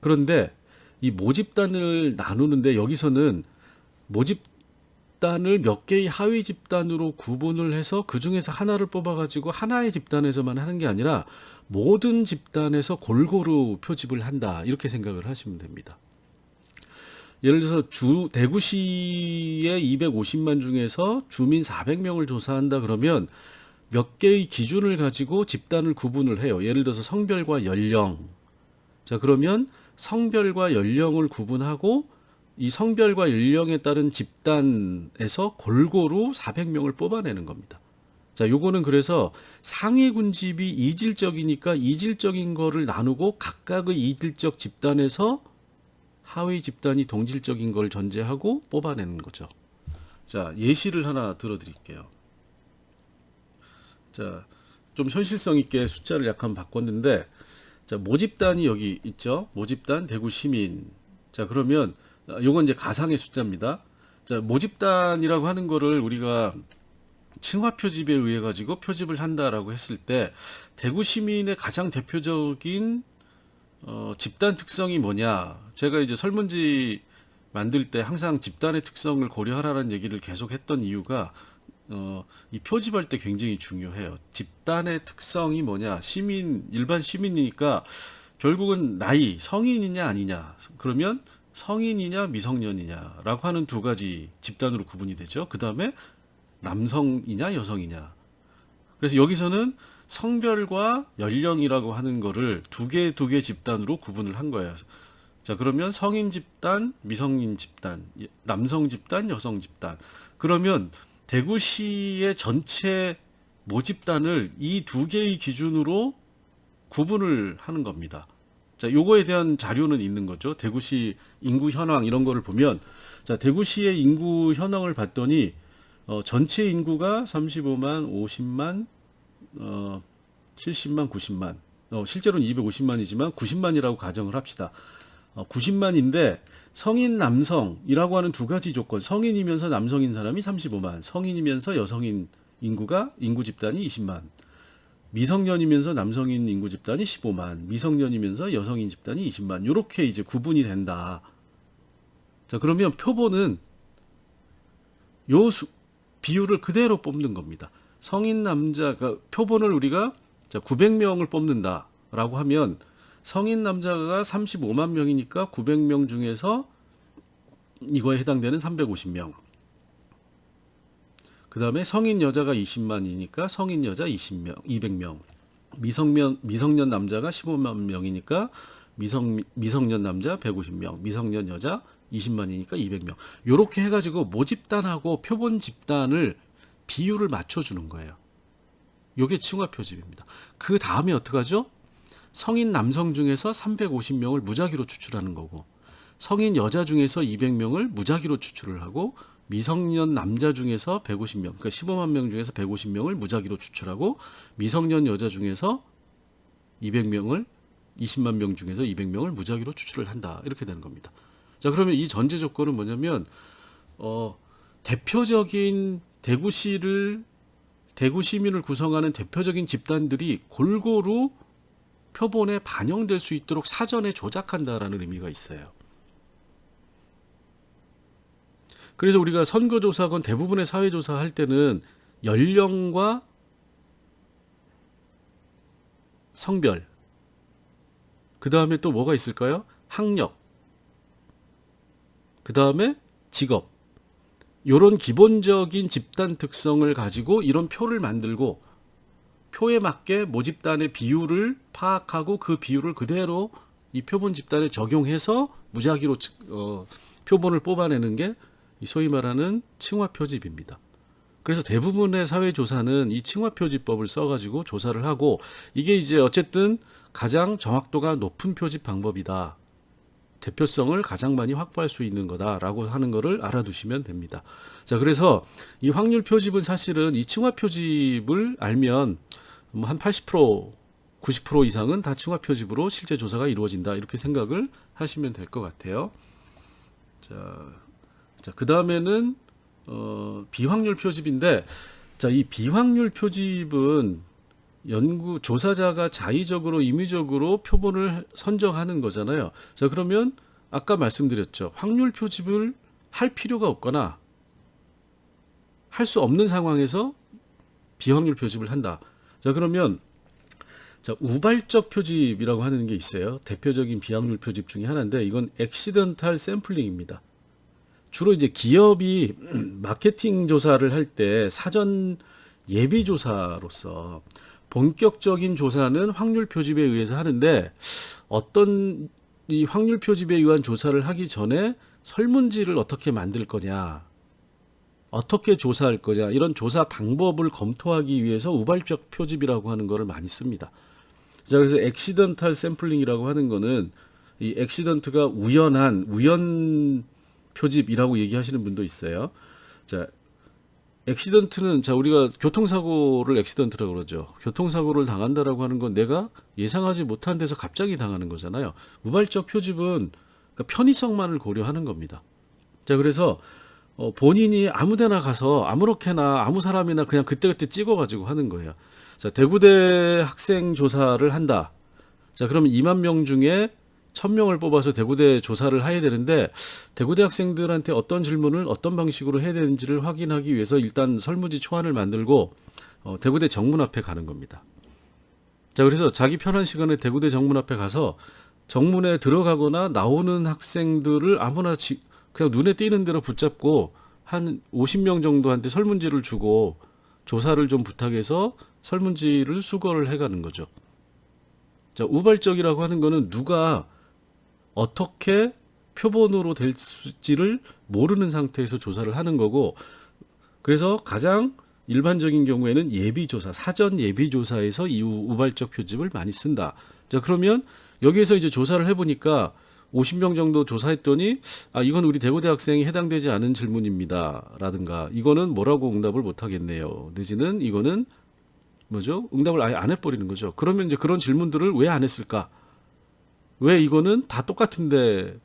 그런데 이 모집단을 나누는데 여기서는 모집단을 몇 개의 하위 집단으로 구분을 해서 그 중에서 하나를 뽑아가지고 하나의 집단에서만 하는 게 아니라 모든 집단에서 골고루 표집을 한다. 이렇게 생각을 하시면 됩니다. 예를 들어서 대구시의 250만 중에서 주민 400명을 조사한다 그러면 몇 개의 기준을 가지고 집단을 구분을 해요. 예를 들어서 성별과 연령. 자, 그러면 성별과 연령을 구분하고 이 성별과 연령에 따른 집단에서 골고루 400명을 뽑아내는 겁니다. 자, 요거는 그래서 상위 군집이 이질적이니까 이질적인 거를 나누고 각각의 이질적 집단에서 하위 집단이 동질적인 걸 전제하고 뽑아내는 거죠. 자, 예시를 하나 들어드릴게요. 자, 좀 현실성 있게 숫자를 약간 바꿨는데, 자, 모집단이 여기 있죠. 모집단 대구 시민. 자, 그러면 요건 이제 가상의 숫자입니다. 자, 모집단이라고 하는 거를 우리가 층화 표집에 의해 가지고 표집을 한다라고 했을 때 대구 시민의 가장 대표적인 집단 특성이 뭐냐? 제가 이제 설문지 만들 때 항상 집단의 특성을 고려하라는 얘기를 계속 했던 이유가 이 표집할 때 굉장히 중요해요. 집단의 특성이 뭐냐? 일반 시민이니까 결국은 나이, 성인이냐 아니냐. 그러면 성인이냐 미성년이냐라고 하는 두 가지 집단으로 구분이 되죠. 그 다음에 남성이냐 여성이냐. 그래서 여기서는 성별과 연령이라고 하는 거를 두 개 집단으로 구분을 한 거예요. 자, 그러면 성인 집단, 미성인 집단, 남성 집단, 여성 집단. 그러면 대구시의 전체 모집단을 이 두 개의 기준으로 구분을 하는 겁니다. 자, 요거에 대한 자료는 있는 거죠. 대구시 인구 현황 이런 거를 보면, 자, 대구시의 인구 현황을 봤더니 전체 인구가 35만, 50만, 70만, 90만. 실제로는 250만이지만 90만이라고 가정을 합시다. 90만인데 성인 남성이라고 하는 두 가지 조건. 성인이면서 남성인 사람이 35만, 성인이면서 여성인 인구 집단이 20만. 미성년이면서 남성인 인구 집단이 15만, 미성년이면서 여성인 집단이 20만. 요렇게 이제 구분이 된다. 자, 그러면 표본은 요 비율을 그대로 뽑는 겁니다. 성인 남자, 그러니까 표본을 우리가 900명을 뽑는다라고 하면 성인 남자가 35만 명이니까 900명 중에서 이거에 해당되는 350명. 그 다음에 성인 여자가 20만이니까 성인 여자 200명. 미성년 남자가 15만 명이니까 미성년 남자 150명. 미성년 여자 20만이니까 200명. 요렇게 해가지고 모집단하고 표본 집단을 비율을 맞춰주는 거예요. 요게 층화 표집입니다. 그 다음에 어떡하죠? 성인 남성 중에서 350명을 무작위로 추출하는 거고, 성인 여자 중에서 200명을 무작위로 추출을 하고, 미성년 남자 중에서 150명, 그러니까 15만 명 중에서 150명을 무작위로 추출하고, 미성년 여자 중에서 200명을 20만 명 중에서 200명을 무작위로 추출을 한다. 이렇게 되는 겁니다. 자, 그러면 이 전제 조건은 뭐냐면 대표적인 대구 시민을 구성하는 대표적인 집단들이 골고루 표본에 반영될 수 있도록 사전에 조작한다라는 의미가 있어요. 그래서 우리가 선거조사건 대부분의 사회조사 할 때는 연령과 성별, 그 다음에 또 뭐가 있을까요? 학력, 그 다음에 직업, 이런 기본적인 집단 특성을 가지고 이런 표를 만들고 표에 맞게 모집단의 비율을 파악하고 그 비율을 그대로 이 표본 집단에 적용해서 무작위로 표본을 뽑아내는 게 소위 말하는 층화 표집입니다. 그래서 대부분의 사회조사는 이 층화 표집법을 써가지고 조사를 하고, 이게 이제 어쨌든 가장 정확도가 높은 표집 방법이다. 대표성을 가장 많이 확보할 수 있는 거다라고 하는 거를 알아두시면 됩니다. 자, 그래서 이 확률 표집은 사실은 이 층화 표집을 알면 한 80%, 90% 이상은 다 층화 표집으로 실제 조사가 이루어진다. 이렇게 생각을 하시면 될 것 같아요. 자, 그 다음에는 비확률 표집인데, 자, 이 비확률 표집은 조사자가 자의적으로 임의적으로 표본을 선정하는 거잖아요. 자, 그러면 아까 말씀드렸죠. 확률 표집을 할 필요가 없거나 할 수 없는 상황에서 비확률 표집을 한다. 자, 그러면 자, 우발적 표집이라고 하는 게 있어요. 대표적인 비확률 표집 중에 하나인데, 이건 액시던탈 샘플링입니다. 주로 이제 기업이 마케팅 조사를 할 때 사전 예비 조사로서 본격적인 조사는 확률 표집에 의해서 하는데, 어떤 이 확률 표집에 의한 조사를 하기 전에 설문지를 어떻게 만들 거냐, 어떻게 조사할 거냐, 이런 조사 방법을 검토하기 위해서 우발적 표집이라고 하는 거를 많이 씁니다. 자, 그래서 액시던탈 샘플링이라고 하는 거는 이 액시던트가 우연 표집이라고 얘기하시는 분도 있어요. 자, 액시던트는, 자, 우리가 교통사고를 액시던트라고 그러죠. 교통사고를 당한다라고 하는 건 내가 예상하지 못한 데서 갑자기 당하는 거잖아요. 우발적 표집은 그러니까 편의성만을 고려하는 겁니다. 자, 그래서 본인이 아무데나 가서 아무렇게나 아무 사람이나 그냥 그때그때 찍어가지고 하는 거예요. 자, 대구대 학생 조사를 한다. 자, 그러면 2만 명 중에 1000명을 뽑아서 대구대 조사를 해야 되는데, 대구대 학생들한테 어떤 질문을 어떤 방식으로 해야 되는지를 확인하기 위해서 일단 설문지 초안을 만들고 대구대 정문 앞에 가는 겁니다. 자, 그래서 자기 편한 시간에 대구대 정문 앞에 가서 정문에 들어가거나 나오는 학생들을 아무나 그냥 눈에 띄는 대로 붙잡고 한 50명 정도한테 설문지를 주고 조사를 좀 부탁해서 설문지를 수거를 해가는 거죠. 자, 우발적이라고 하는 거는 누가 어떻게 표본으로 될지를 모르는 상태에서 조사를 하는 거고, 그래서 가장 일반적인 경우에는 예비조사, 사전 예비조사에서 이 우발적 표집을 많이 쓴다. 자, 그러면 여기에서 이제 조사를 해보니까 50명 정도 조사했더니 이건 우리 대구대 학생이 해당되지 않은 질문입니다. 라든가 이거는 뭐라고 응답을 못 하겠네요. 내지는 이거는 뭐죠? 응답을 아예 안 해버리는 거죠. 그러면 이제 그런 질문들을 왜 안 했을까? 왜 이거는 다 똑같은데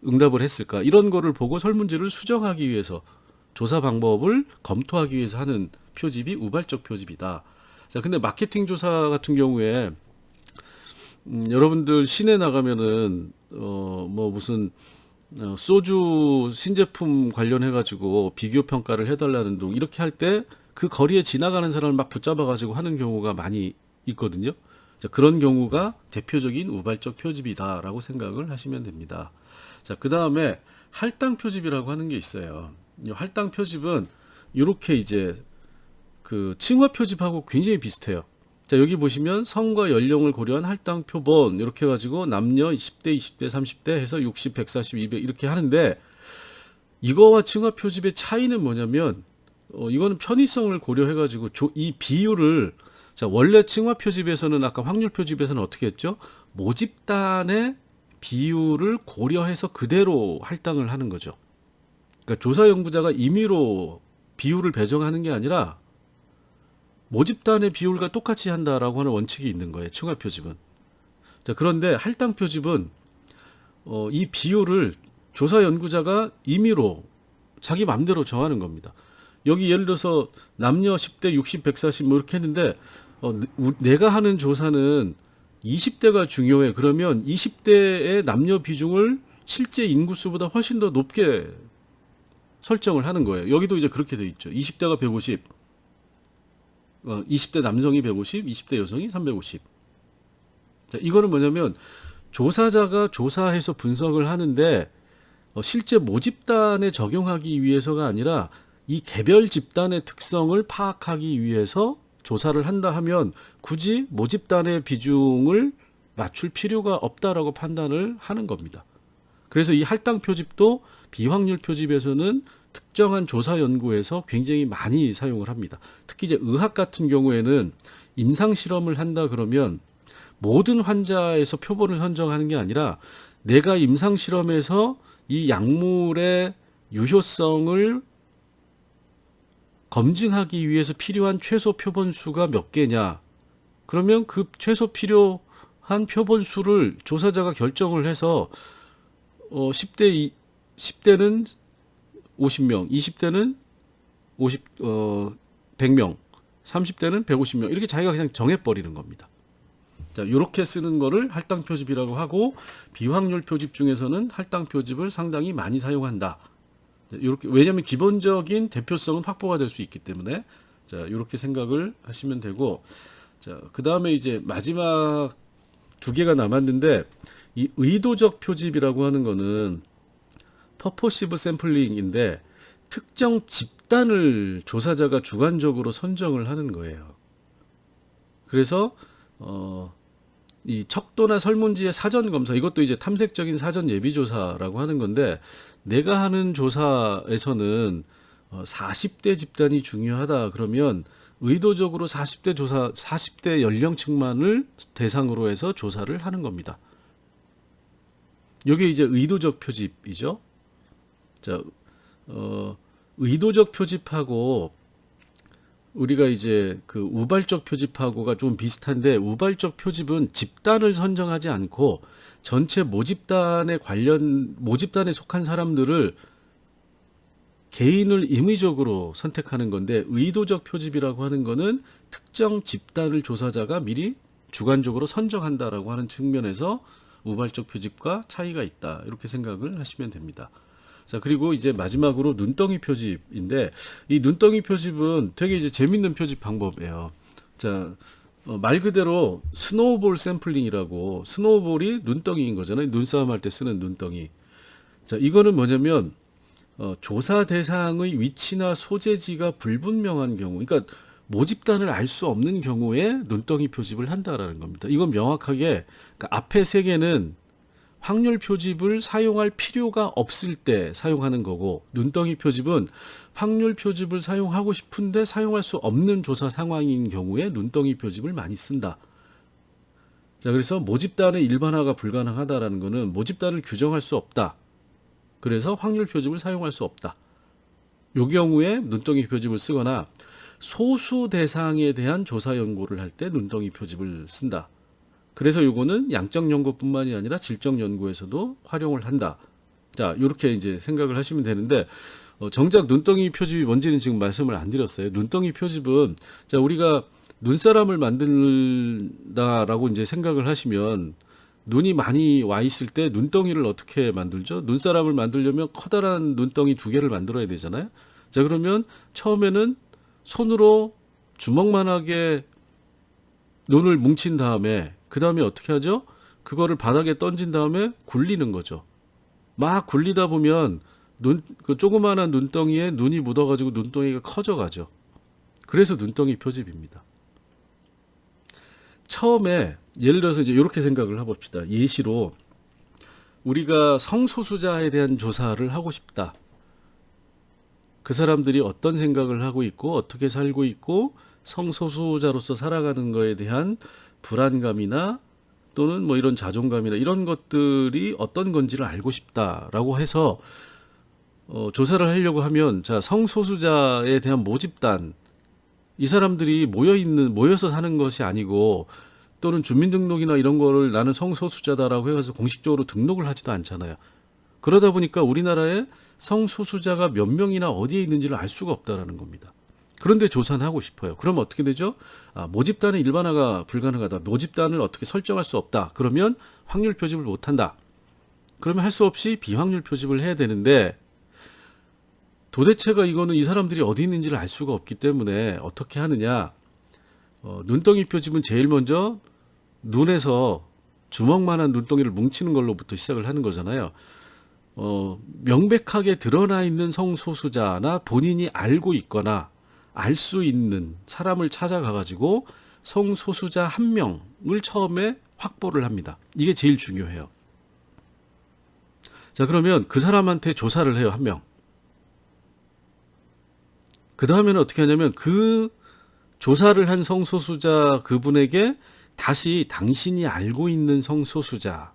응답을 했을까? 이런 거를 보고 설문지를 수정하기 위해서 조사 방법을 검토하기 위해서 하는 표집이 우발적 표집이다. 자, 근데 마케팅 조사 같은 경우에 여러분들 시내 나가면은 뭐 무슨 소주 신제품 관련해 가지고 비교 평가를 해달라는 둥 이렇게 할 때 그 거리에 지나가는 사람을 막 붙잡아 가지고 하는 경우가 많이 있거든요. 자, 그런 경우가 대표적인 우발적 표집이다라고 생각을 하시면 됩니다. 자, 그 다음에 할당 표집이라고 하는 게 있어요. 이 할당 표집은 이렇게 이제 그 층화 표집하고 굉장히 비슷해요. 자, 여기 보시면 성과 연령을 고려한 할당 표본 이렇게 해가지고 남녀 10대, 20대, 30대 해서 60, 140, 200 이렇게 하는데 이거와 층화 표집의 차이는 뭐냐면 이거는 편의성을 고려해가지고 이 비율을 자, 원래 층화 표집에서는 아까 확률 표집에서는 어떻게 했죠? 모집단의 비율을 고려해서 그대로 할당을 하는 거죠. 그러니까 조사 연구자가 임의로 비율을 배정하는 게 아니라 모집단의 비율과 똑같이 한다라고 하는 원칙이 있는 거예요. 층화 표집은. 자, 그런데 할당 표집은 이 비율을 조사 연구자가 임의로 자기 맘대로 정하는 겁니다. 여기 예를 들어서 남녀 10대, 60, 140 뭐 이렇게 했는데 내가 하는 조사는 20대가 중요해. 그러면 20대의 남녀 비중을 실제 인구수보다 훨씬 더 높게 설정을 하는 거예요. 여기도 이제 그렇게 돼 있죠. 20대가 150, 20대 남성이 150, 20대 여성이 350. 자, 이거는 뭐냐면 조사자가 조사해서 분석을 하는데 실제 모집단에 적용하기 위해서가 아니라 이 개별 집단의 특성을 파악하기 위해서 조사를 한다 하면 굳이 모집단의 비중을 맞출 필요가 없다라고 판단을 하는 겁니다. 그래서 이 할당 표집도 비확률 표집에서는 특정한 조사 연구에서 굉장히 많이 사용을 합니다. 특히 이제 의학 같은 경우에는 임상 실험을 한다 그러면 모든 환자에서 표본을 선정하는 게 아니라 내가 임상 실험에서 이 약물의 유효성을 검증하기 위해서 필요한 최소 표본 수가 몇 개냐. 그러면 그 최소 필요한 표본 수를 조사자가 결정을 해서 10대는 50명, 20대는 100명, 30대는 150명 이렇게 자기가 그냥 정해버리는 겁니다. 자, 이렇게 쓰는 거를 할당 표집이라고 하고 비확률 표집 중에서는 할당 표집을 상당히 많이 사용한다. 이렇게 왜냐하면 기본적인 대표성은 확보가 될 수 있기 때문에 자, 이렇게 생각을 하시면 되고 자, 그 다음에 이제 마지막 두 개가 남았는데 이 의도적 표집이라고 하는 거는 퍼포시브 샘플링인데 특정 집단을 조사자가 주관적으로 선정을 하는 거예요. 그래서 이 척도나 설문지의 사전 검사 이것도 이제 탐색적인 사전 예비 조사라고 하는 건데 내가 하는 조사에서는 40대 집단이 중요하다 그러면 의도적으로 40대 연령층만을 대상으로 해서 조사를 하는 겁니다. 이게 이제 의도적 표집이죠. 자, 의도적 표집하고 우리가 이제 그 우발적 표집하고가 좀 비슷한데 우발적 표집은 집단을 선정하지 않고 전체 모집단에 속한 사람들을 개인을 임의적으로 선택하는 건데 의도적 표집이라고 하는 거는 특정 집단을 조사자가 미리 주관적으로 선정한다라고 하는 측면에서 우발적 표집과 차이가 있다. 이렇게 생각을 하시면 됩니다. 자, 그리고 이제 마지막으로 눈덩이 표집인데 이 눈덩이 표집은 되게 이제 재밌는 표집 방법이에요. 자, 말 그대로 스노우볼 샘플링이라고 스노우볼이 눈덩이인 거잖아요. 눈싸움 할 때 쓰는 눈덩이. 자, 이거는 뭐냐면 조사 대상의 위치나 소재지가 불분명한 경우, 그러니까 모집단을 알 수 없는 경우에 눈덩이 표집을 한다라는 겁니다. 이건 명확하게 그러니까 앞에 세 개는 확률 표집을 사용할 필요가 없을 때 사용하는 거고 눈덩이 표집은 확률 표집을 사용하고 싶은데 사용할 수 없는 조사 상황인 경우에 눈덩이 표집을 많이 쓴다. 자, 그래서 모집단의 일반화가 불가능하다라는 것은 모집단을 규정할 수 없다. 그래서 확률 표집을 사용할 수 없다. 요 경우에 눈덩이 표집을 쓰거나 소수 대상에 대한 조사 연구를 할 때 눈덩이 표집을 쓴다. 그래서 요거는 양적 연구뿐만이 아니라 질적 연구에서도 활용을 한다. 자, 이렇게 이제 생각을 하시면 되는데, 정작 눈덩이 표집이 뭔지는 지금 말씀을 안 드렸어요. 눈덩이 표집은, 자, 우리가 눈사람을 만든다라고 이제 생각을 하시면, 눈이 많이 와 있을 때 눈덩이를 어떻게 만들죠? 눈사람을 만들려면 커다란 눈덩이 2개를 만들어야 되잖아요. 자, 그러면 처음에는 손으로 주먹만하게 눈을 뭉친 다음에, 그 다음에 어떻게 하죠? 그거를 바닥에 던진 다음에 굴리는 거죠. 막 굴리다 보면 그 조그마한 눈덩이에 눈이 묻어가지고 눈덩이가 커져가죠. 그래서 눈덩이 표집입니다. 처음에 예를 들어서 이제 이렇게 생각을 해봅시다. 예시로 우리가 성소수자에 대한 조사를 하고 싶다. 그 사람들이 어떤 생각을 하고 있고 어떻게 살고 있고 성소수자로서 살아가는 거에 대한 불안감이나 또는 뭐 이런 자존감이나 이런 것들이 어떤 건지를 알고 싶다라고 해서 조사를 하려고 하면, 자, 성소수자에 대한 모집단, 이 사람들이 모여서 사는 것이 아니고, 또는 주민등록이나 이런 거를 나는 성소수자다라고 해서 공식적으로 등록을 하지도 않잖아요. 그러다 보니까 우리나라에 성소수자가 몇 명이나 어디에 있는지를 알 수가 없다라는 겁니다. 그런데 조사는 하고 싶어요. 그러면 어떻게 되죠? 모집단의 일반화가 불가능하다. 모집단을 어떻게 설정할 수 없다. 그러면 확률 표집을 못한다. 그러면 할 수 없이 비확률 표집을 해야 되는데, 도대체가 이거는 이 사람들이 어디 있는지를 알 수가 없기 때문에 어떻게 하느냐. 눈덩이 표집은 제일 먼저 눈에서 주먹만한 눈덩이를 뭉치는 걸로부터 시작을 하는 거잖아요. 명백하게 드러나 있는 성소수자나 본인이 알고 있거나 알 수 있는 사람을 찾아가가지고 성소수자 1명을 처음에 확보를 합니다. 이게 제일 중요해요. 자, 그러면 그 사람한테 조사를 해요, 1명. 그 다음에는 어떻게 하냐면 그 조사를 한 성소수자 그분에게 다시 당신이 알고 있는 성소수자를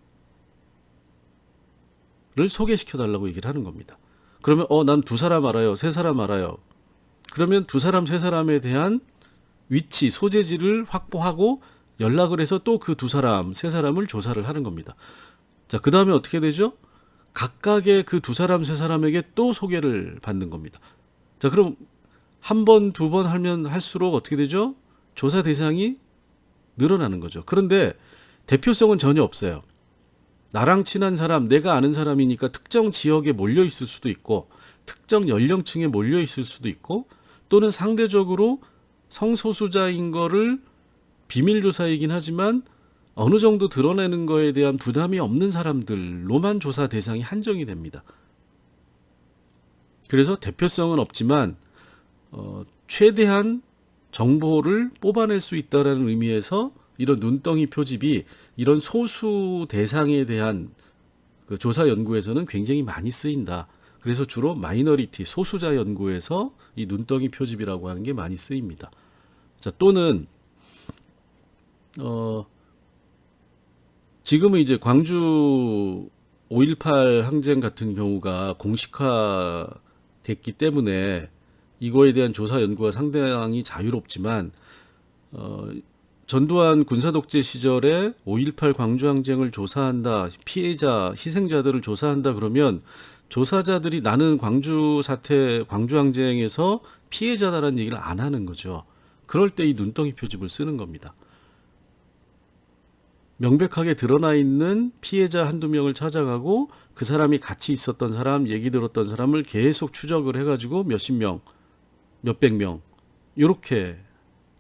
소개시켜달라고 얘기를 하는 겁니다. 그러면 난 2사람 알아요, 3사람 알아요. 그러면 2사람, 3사람에 대한 위치, 소재지를 확보하고 연락을 해서 또 그 2사람, 3사람을 조사를 하는 겁니다. 자, 그 다음에 어떻게 되죠? 각각의 그 2사람, 3사람에게 또 소개를 받는 겁니다. 자, 그럼 1번, 2번 하면 할수록 어떻게 되죠? 조사 대상이 늘어나는 거죠. 그런데 대표성은 전혀 없어요. 나랑 친한 사람, 내가 아는 사람이니까 특정 지역에 몰려 있을 수도 있고, 특정 연령층에 몰려 있을 수도 있고, 또는 상대적으로 성소수자인 거를 비밀조사이긴 하지만 어느 정도 드러내는 거에 대한 부담이 없는 사람들로만 조사 대상이 한정이 됩니다. 그래서 대표성은 없지만 최대한 정보를 뽑아낼 수 있다는 의미에서 이런 눈덩이 표집이 이런 소수 대상에 대한 그 조사 연구에서는 굉장히 많이 쓰인다. 그래서 주로 마이너리티, 소수자 연구에서 이 눈덩이 표집이라고 하는 게 많이 쓰입니다. 자, 또는 지금은 이제 광주 5.18 항쟁 같은 경우가 공식화됐기 때문에 이거에 대한 조사 연구가 상당히 자유롭지만, 전두환 군사독재 시절에 5.18 광주항쟁을 조사한다, 피해자, 희생자들을 조사한다 그러면 조사자들이 나는 광주 사태, 광주항쟁에서 피해자다라는 얘기를 안 하는 거죠. 그럴 때 이 눈덩이 표집을 쓰는 겁니다. 명백하게 드러나 있는 피해자 1-2명을 찾아가고 그 사람이 같이 있었던 사람, 얘기 들었던 사람을 계속 추적을 해가지고 몇십 명, 몇백 명 이렇게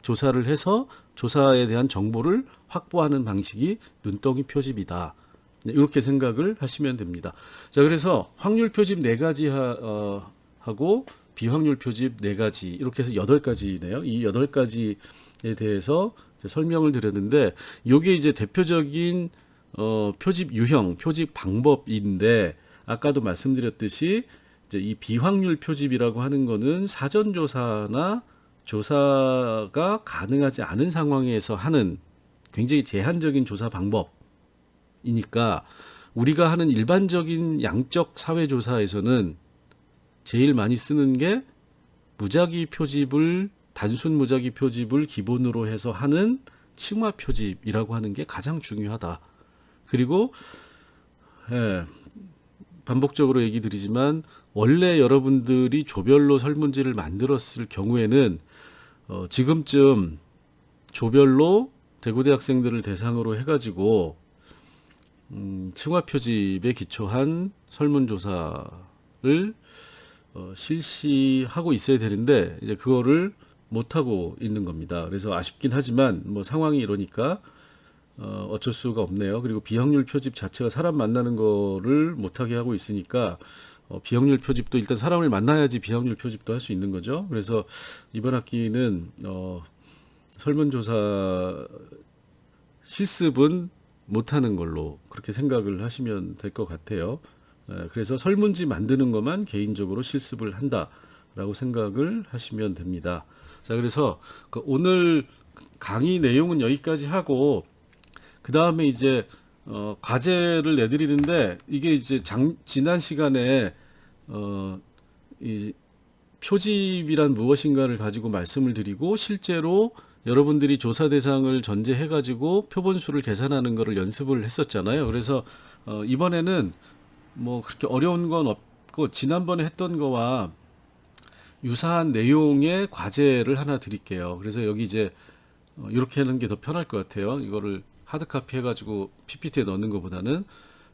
조사를 해서 조사에 대한 정보를 확보하는 방식이 눈덩이 표집이다. 이렇게 생각을 하시면 됩니다. 자, 그래서 확률 표집 4가지 하고 비확률 표집 4가지 이렇게 해서 8가지네요. 이 8가지에 대해서 설명을 드렸는데, 이게 이제 대표적인 표집 유형, 표집 방법인데, 아까도 말씀드렸듯이 이제 이 비확률 표집이라고 하는 거는 사전 조사나 조사가 가능하지 않은 상황에서 하는 굉장히 제한적인 조사 방법이니까 우리가 하는 일반적인 양적 사회 조사에서는 제일 많이 쓰는 게 무작위 표집을 단순 무작위 표집을 기본으로 해서 하는 층화 표집이라고 하는 게 가장 중요하다. 그리고 예, 반복적으로 얘기 드리지만 원래 여러분들이 조별로 설문지를 만들었을 경우에는 지금쯤 조별로 대구대 학생들을 대상으로 해가지고 층화 표집에 기초한 설문조사를 실시하고 있어야 되는데 이제 그거를 못 하고 있는 겁니다. 그래서 아쉽긴 하지만 뭐 상황이 이러니까 어쩔 수가 없네요. 그리고 비확률 표집 자체가 사람 만나는 거를 못하게 하고 있으니까 비확률 표집도 일단 사람을 만나야지 비확률 표집도 할 수 있는 거죠. 그래서 이번 학기는 설문조사 실습은 못하는 걸로 그렇게 생각을 하시면 될 것 같아요. 그래서 설문지 만드는 것만 개인적으로 실습을 한다라고 생각을 하시면 됩니다. 자, 그래서 오늘 강의 내용은 여기까지 하고 그 다음에 이제 과제를 내드리는데 이게 이제 지난 시간에 이 표집이란 무엇인가를 가지고 말씀을 드리고 실제로 여러분들이 조사 대상을 전제해 가지고 표본수를 계산하는 거를 연습을 했었잖아요. 그래서 이번에는 뭐 그렇게 어려운 건 없고 지난번에 했던 거와 유사한 내용의 과제를 하나 드릴게요. 그래서 여기 이제 이렇게 하는 게 더 편할 것 같아요. 이거를 하드카피 해가지고 PPT에 넣는 것보다는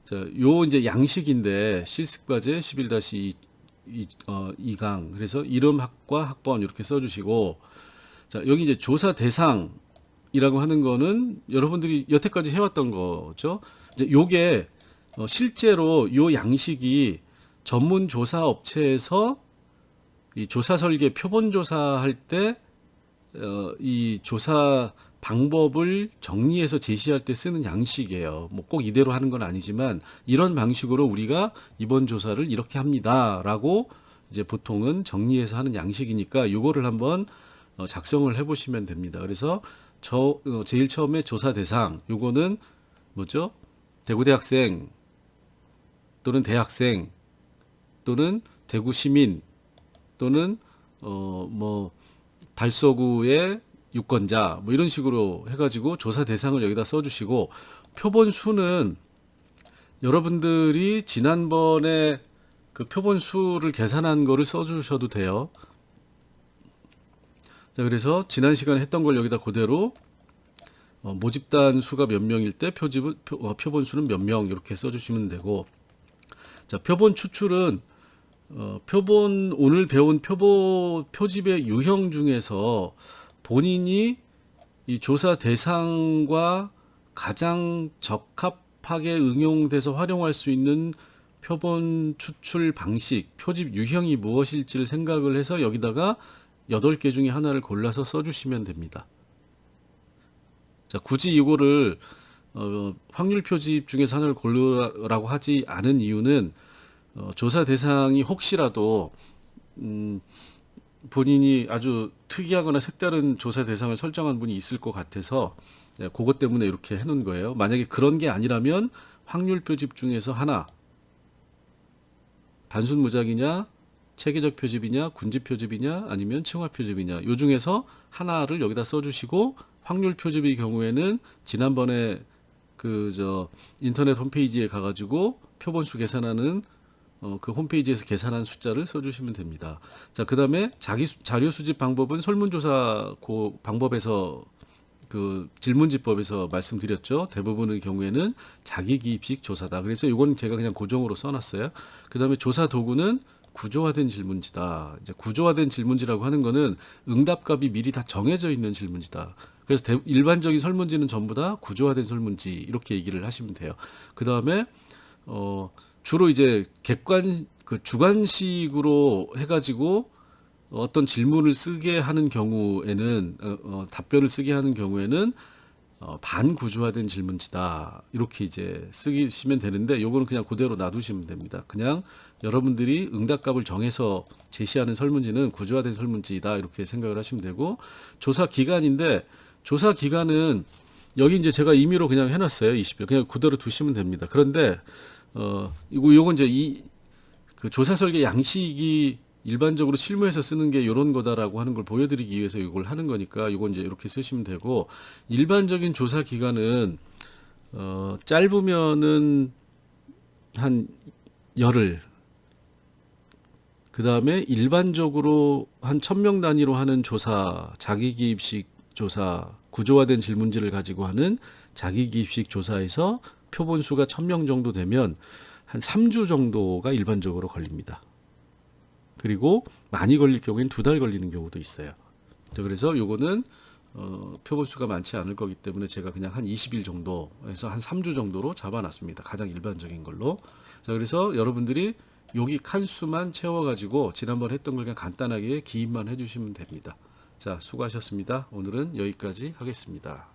자, 요 이제 양식인데 실습과제 11-2강 그래서 이름, 학과, 학번 이렇게 써주시고 자 여기 이제 조사 대상이라고 하는 거는 여러분들이 여태까지 해왔던 거죠. 이제 요게 실제로 요 양식이 전문 조사 업체에서 이 조사 설계 표본 조사할 때 이 조사 방법을 정리해서 제시할 때 쓰는 양식이에요. 뭐 꼭 이대로 하는 건 아니지만 이런 방식으로 우리가 이번 조사를 이렇게 합니다라고 이제 보통은 정리해서 하는 양식이니까 요거를 한번 작성을 해보시면 됩니다. 그래서 제일 처음에 조사 대상 요거는 뭐죠? 대구대학생 또는 대학생 또는 대구시민 또는 뭐 달서구의 유권자 뭐 이런 식으로 해가지고 조사 대상을 여기다 써주시고 표본 수는 여러분들이 지난번에 그 표본 수를 계산한 거를 써주셔도 돼요. 자, 그래서 지난 시간에 했던 걸 여기다 그대로 모집단 수가 몇 명일 때 표본 수는 몇 명 이렇게 써주시면 되고 자 표본 추출은 오늘 배운 표집의 유형 중에서 본인이 이 조사 대상과 가장 적합하게 응용돼서 활용할 수 있는 표본 추출 방식, 표집 유형이 무엇일지를 생각을 해서 여기다가 8개 중에 하나를 골라서 써주시면 됩니다. 자, 굳이 이거를 확률 표집 중에서 하나를 고르라고 하지 않은 이유는 조사 대상이 혹시라도 본인이 아주 특이하거나 색다른 조사 대상을 설정한 분이 있을 것 같아서 그것 때문에 이렇게 해놓은 거예요. 만약에 그런 게 아니라면 확률 표집 중에서 하나 단순 무작위냐 체계적 표집이냐 군집 표집이냐 아니면 층화 표집이냐 요 중에서 하나를 여기다 써주시고 확률 표집의 경우에는 지난번에 인터넷 홈페이지에 가가지고 표본수 계산하는 그 홈페이지에서 계산한 숫자를 써주시면 됩니다. 자, 그 다음에 자료 수집 방법은 설문조사 방법에서 그 질문지법에서 말씀드렸죠. 대부분의 경우에는 자기 기입식 조사다. 그래서 이건 제가 그냥 고정으로 써놨어요. 그 다음에 조사 도구는 구조화된 질문지다. 이제 구조화된 질문지라고 하는 거는 응답값이 미리 다 정해져 있는 질문지다. 그래서 일반적인 설문지는 전부 다 구조화된 설문지 이렇게 얘기를 하시면 돼요. 그 다음에 주로 이제 주관식으로 해가지고 어떤 질문을 쓰게 하는 경우에는 답변을 쓰게 하는 경우에는 반구조화된 질문지다 이렇게 이제 쓰시면 되는데 요거는 그냥 그대로 놔두시면 됩니다. 그냥 여러분들이 응답값을 정해서 제시하는 설문지는 구조화된 설문지다 이렇게 생각을 하시면 되고 조사 기간인데 조사 기간은 여기 이제 제가 임의로 그냥 해놨어요. 20일. 그냥 그대로 두시면 됩니다. 그런데, 요건 이제 그 조사 설계 양식이 일반적으로 실무에서 쓰는 게 요런 거다라고 하는 걸 보여드리기 위해서 이걸 하는 거니까 이건 이제 이렇게 쓰시면 되고, 일반적인 조사 기간은, 짧으면은 한 열흘, 그 다음에 일반적으로 한 1000명 단위로 하는 조사, 자기기입식 조사, 구조화된 질문지를 가지고 하는 자기기입식 조사에서 표본 수가 1000명 정도 되면 한 3주 정도가 일반적으로 걸립니다. 그리고 많이 걸릴 경우에는 2달 걸리는 경우도 있어요. 그래서 요거는 표본 수가 많지 않을 거기 때문에 제가 그냥 한 20일 정도에서 한 3주 정도로 잡아놨습니다. 가장 일반적인 걸로. 자, 그래서 여러분들이 여기 칸수만 채워가지고 지난번 했던 걸 그냥 간단하게 기입만 해주시면 됩니다. 자, 수고하셨습니다. 오늘은 여기까지 하겠습니다.